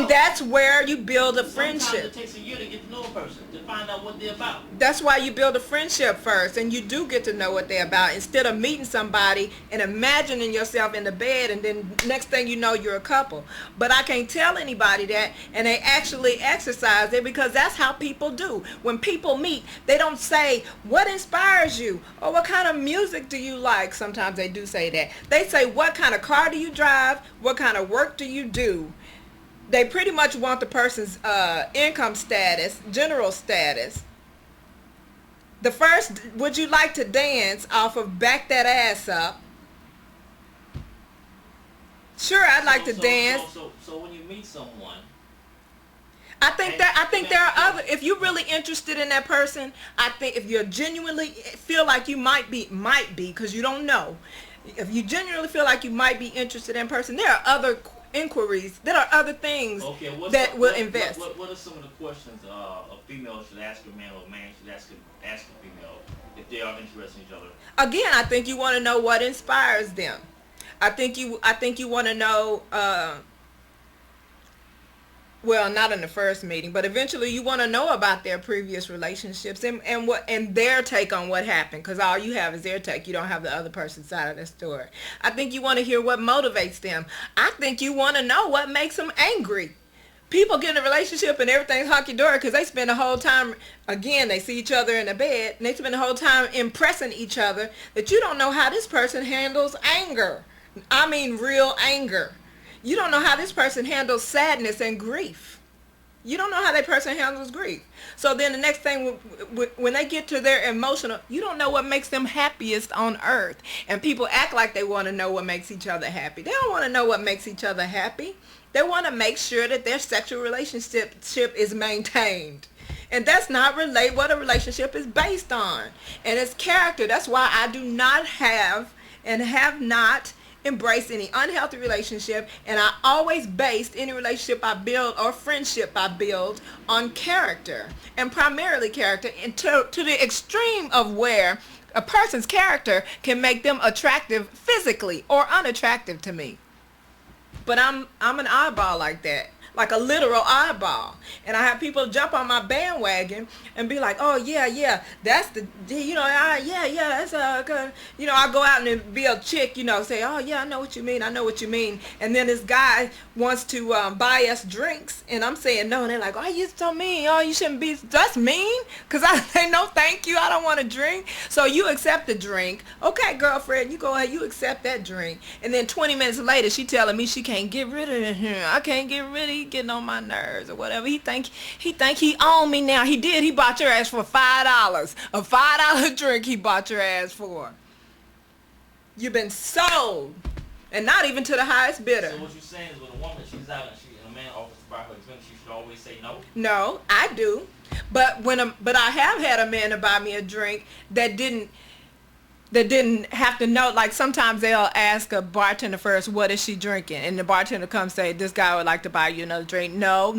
And that's where you build a friendship. Sometimes it takes a year to get to know a person, to find out what they're about. That's why you build a friendship first, and you do get to know what they're about instead of meeting somebody and imagining yourself in the bed, and then next thing you know you're a couple. But I can't tell anybody that, and they actually exercise it, because that's how people do. When people meet, they don't say, what inspires you, or what kind of music do you like. Sometimes they do say that. They say, what kind of car do you drive, what kind of work do you do. They pretty much want the person's income status, general status. The first, would you like to dance, off of back that ass up. Sure, I'd like to dance. So when you meet someone, I think there are other, if you're really interested in that person, I think if you genuinely feel like you might be, because you don't know. If you genuinely feel like you might be interested in a person, there are other inquiries, there are other things that will invest. What are some of the questions a female should ask a man, or a man should ask a female if they are interested in each other? Again, I think you want to know what inspires them. I think you want to know, well, not in the first meeting, but eventually you want to know about their previous relationships and their take on what happened, because all you have is their take. You don't have the other person's side of the story. I think you want to hear what motivates them. I think you want to know what makes them angry. People get in a relationship and everything's hunky-dory because they spend the whole time, again, they see each other in the bed, and they spend the whole time impressing each other, that you don't know how this person handles anger. I mean real anger. You don't know how this person handles sadness and grief. You don't know how that person handles grief. So then the next thing, when they get to their emotional, you don't know what makes them happiest on earth. And people act like they want to know what makes each other happy. They don't want to know what makes each other happy. They want to make sure that their sexual relationship is maintained. And that's not what a relationship is based on. And it's character. That's why I do not have and have not embrace any unhealthy relationship, and I always based any relationship I build or friendship I build on character, and primarily character, and to the extreme of where a person's character can make them attractive physically or unattractive to me. But I'm an oddball like that, like a literal oddball. And I have people jump on my bandwagon and be like, oh yeah, that's the, that's good. I go out and be a chick, say, oh yeah, I know what you mean. And then this guy wants to buy us drinks, and I'm saying no, and they're like, oh, you're so mean. Oh, you shouldn't be. That's mean, because I say no, thank you, I don't want to drink. So you accept the drink. Okay, girlfriend, you go ahead, you accept that drink. And then 20 minutes later, she telling me she can't get rid of him. I can't get rid of him. Getting on my nerves or whatever. He think he own me now. He did. He bought your ass for $5. A $5 drink he bought your ass for. You've been sold, and not even to the highest bidder. So what you're saying is, when a woman, she's out and a man offers to buy her a drink, she should always say no? No, I do. But I have had a man to buy me a drink that didn't have to know. Like, sometimes they'll ask a bartender first, what is she drinking? And the bartender comes say, this guy would like to buy you another drink. No.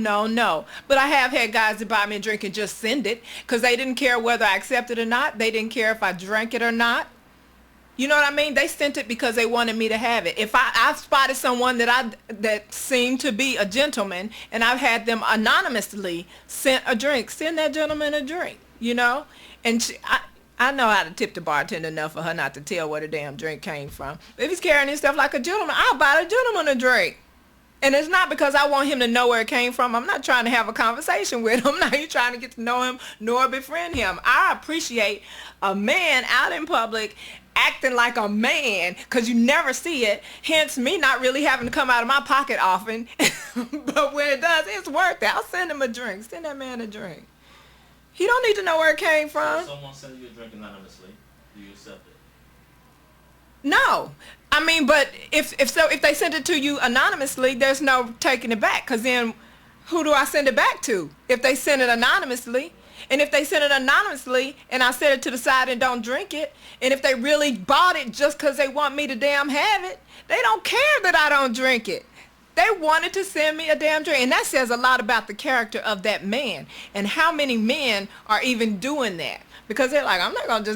But I have had guys that buy me a drink and just send it, because they didn't care whether I accepted it or not. They didn't care if I drank it or not. You know what I mean? They sent it because they wanted me to have it. If I spotted someone that seemed to be a gentleman, and I've had them anonymously sent a drink, send that gentleman a drink, And I know how to tip the bartender enough for her not to tell where the damn drink came from. If he's carrying his stuff like a gentleman, I'll buy the gentleman a drink. And it's not because I want him to know where it came from. I'm not trying to have a conversation with him. I'm not trying to get to know him nor befriend him. I appreciate a man out in public acting like a man, because you never see it. Hence me not really having to come out of my pocket often. But when it does, it's worth it. I'll send him a drink. Send that man a drink. He don't need to know where it came from. If someone sends you a drink anonymously, do you accept it? No. I mean, but if they send it to you anonymously, there's no taking it back, because then who do I send it back to if they send it anonymously? And if they send it anonymously and I set it to the side and don't drink it, and if they really bought it just because they want me to damn have it, they don't care that I don't drink it. They wanted to send me a damn drink. And that says a lot about the character of that man, and how many men are even doing that. Because they're like, I'm not going to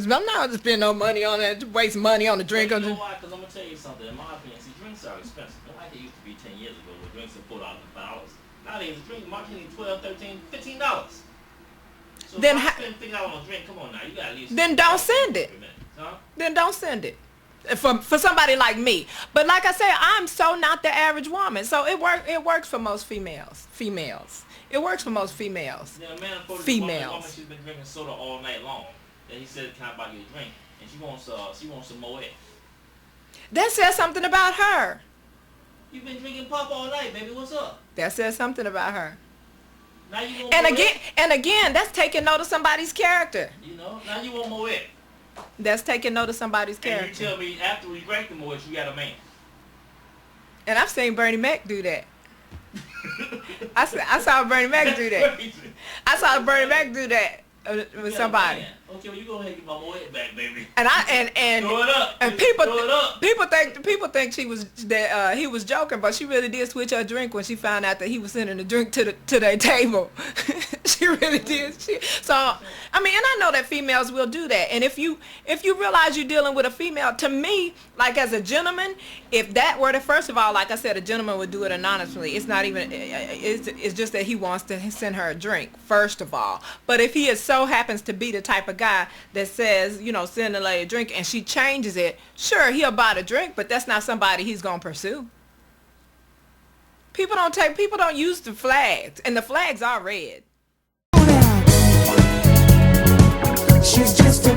spend no money on that, waste money on the drink. You know why? Because I'm going to tell you something. In my opinion, see, drinks are expensive. Not like they used to be 10 years ago, where drinks are $4 to $5. Now pays a drink. Martini $12, $13, $15. So Then if I ha- spend $50 on a drink, come on now, you got at least. Then don't send it. Huh? Then don't send it. For somebody like me. But like I said, I'm so not the average woman. So it works for most females. It works for most females. Yeah, a man approaches Females. a woman, she's been drinking soda all night long. Then he said, "Can I buy you a drink?" And she wants some Moet. That says something about her. You've been drinking pop all night, baby. What's up? That says something about her. Now you want And again, that's taking note of somebody's character. You know, now you want Moet. That's taking note of somebody's character. And you tell me after we drank the Moet, you got a man. And I've seen Bernie Mac do that. I saw Bernie Mac do that. I saw Bernie Mac do that with somebody. Okay, well you go ahead and get my Moet back, baby. And throw it up. And people think he was joking, but she really did switch her drink when she found out that he was sending the drink to their table. She really did. So I mean, and I know that females will do that. And if you realize you're dealing with a female, to me, like as a gentleman, if that were first of all, like I said, a gentleman would do it anonymously. It's not even. It's just that he wants to send her a drink first of all. But if he so happens to be the type of guy that says, send a lady a drink, and she changes it, sure, he'll buy the drink, but that's not somebody he's gonna pursue. People don't use the flags, and the flags are red. She's just a